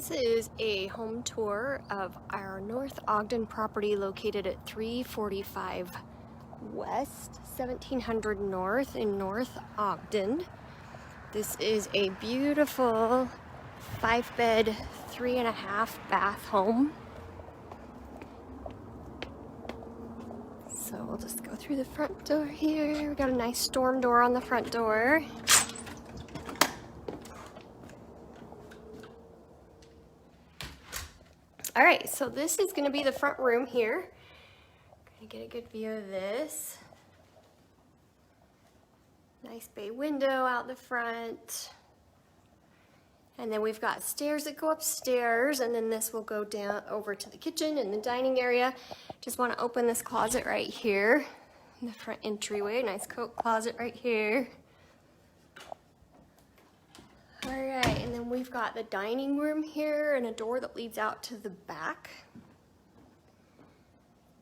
This is a home tour of our North Ogden property located at 345 West, 1700 North in North Ogden. This is a beautiful 5-bed, 3.5-bath home. So we'll just go through the front door here. We got a nice storm door on the front door. All right, so this is going to be the front room here. Gonna get a good view of this. Nice bay window out the front. And then we've got stairs that go upstairs, and then this will go down over to the kitchen and the dining area. Just want to open this closet right here in the front entryway. Nice coat closet right here. All right, and then we've got the dining room here and a door that leads out to the back.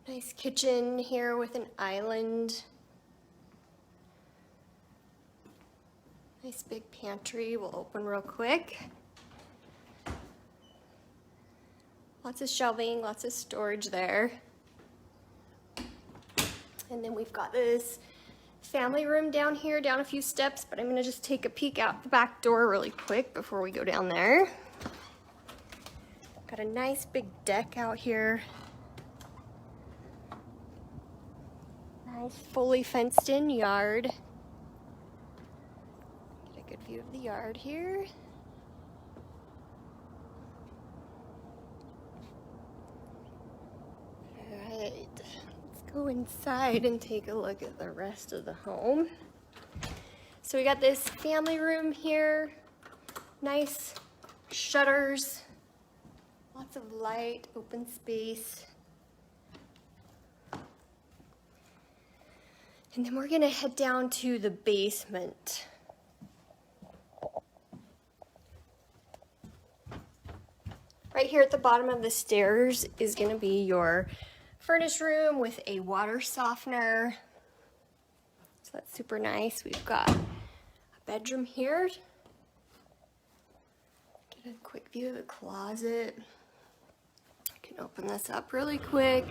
Nice kitchen here with an island. Nice big pantry. We'll open real quick. Lots of shelving, lots of storage there. And then we've got this family room down here, down a few steps, but I'm gonna just take a peek out the back door really quick before we go down there. Got a nice big deck out here. Nice fully fenced in yard. Get a good view of the yard here. All right. Go inside and take a look at the rest of the home. So we got this family room here, nice shutters, lots of light, open space. And then we're gonna head down to the basement. Right here at the bottom of the stairs is gonna be your furnished room with a water softener. So that's super nice. We've got a bedroom here. Get a quick view of the closet. I can open this up really quick.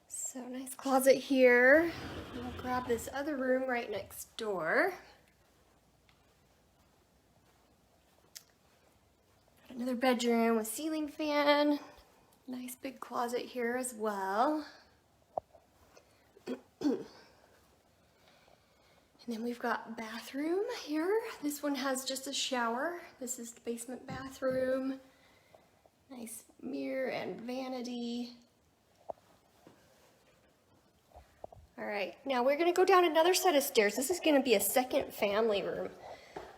So nice closet here. We'll grab this other room right next door. Got another bedroom with ceiling fan. Nice big closet here as well. And then we've got bathroom here. This one has just a shower. This is the basement bathroom. Nice mirror and vanity. All right, now we're gonna go down another set of stairs. This is gonna be a second family room.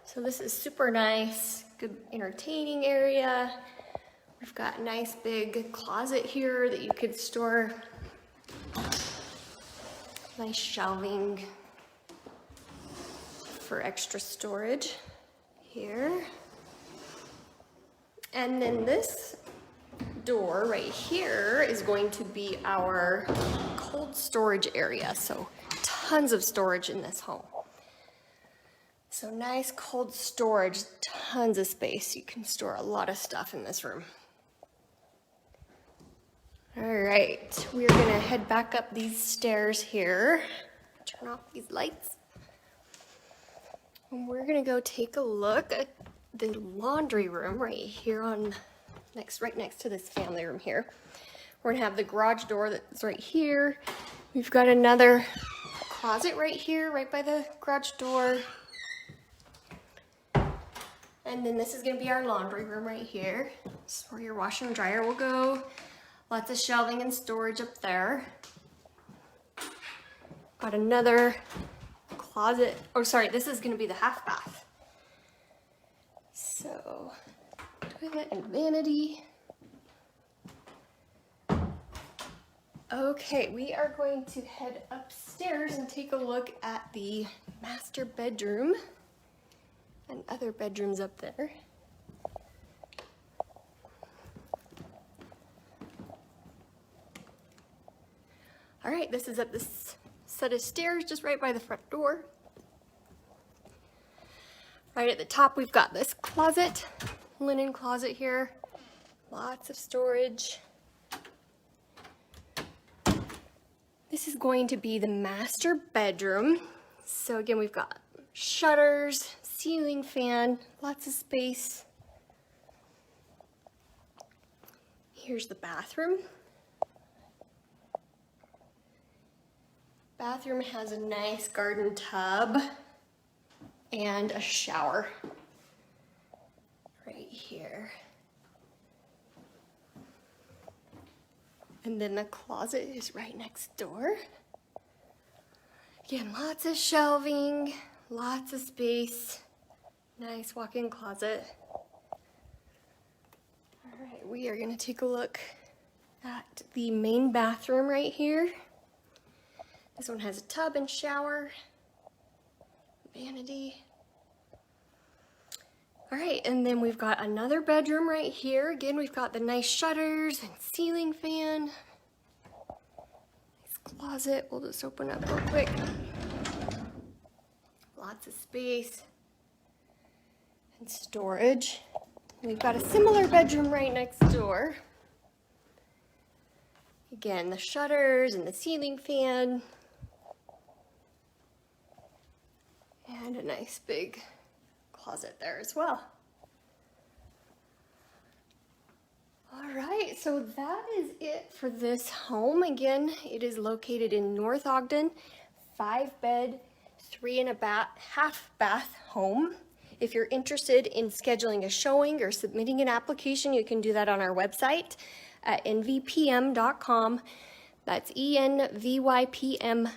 So this is super nice, good entertaining area. We've got a nice big closet here that you could store nice shelving for extra storage here. And then this door right here is going to be our cold storage area. So tons of storage in this home. So nice cold storage, tons of space. You can store a lot of stuff in this room. All right, we're gonna head back up these stairs here. Turn off these lights. And we're gonna go take a look at the laundry room right here right next to this family room here. We're gonna have the garage door that's right here. We've got another closet right here, right by the garage door. And then this is gonna be our laundry room right here. This is where your washer and dryer will go. Lots of shelving and storage up there. Got another closet. Oh, sorry, this is gonna be the half bath. So, toilet and vanity. Okay, we are going to head upstairs and take a look at the master bedroom and other bedrooms up there. All right, this is up this set of stairs just right by the front door. Right at the top, we've got this closet, linen closet here. Lots of storage. This is going to be the master bedroom. So again, we've got shutters, ceiling fan, lots of space. Here's the bathroom. Bathroom has a nice garden tub and a shower right here. And then the closet is right next door. Again, lots of shelving, lots of space, nice walk-in closet. All right, we are gonna take a look at the main bathroom right here. This one has a tub and shower, vanity. All right, and then we've got another bedroom right here. Again, we've got the nice shutters and ceiling fan. Nice closet, we'll just open up real quick. Lots of space and storage. We've got a similar bedroom right next door. Again, the shutters and the ceiling fan. And a nice big closet there as well. All right, so that is it for this home. Again, it is located in North Ogden, 5-bed, 3.5 bath home. If you're interested in scheduling a showing or submitting an application, you can do that on our website at nvpm.com. That's envypm.com.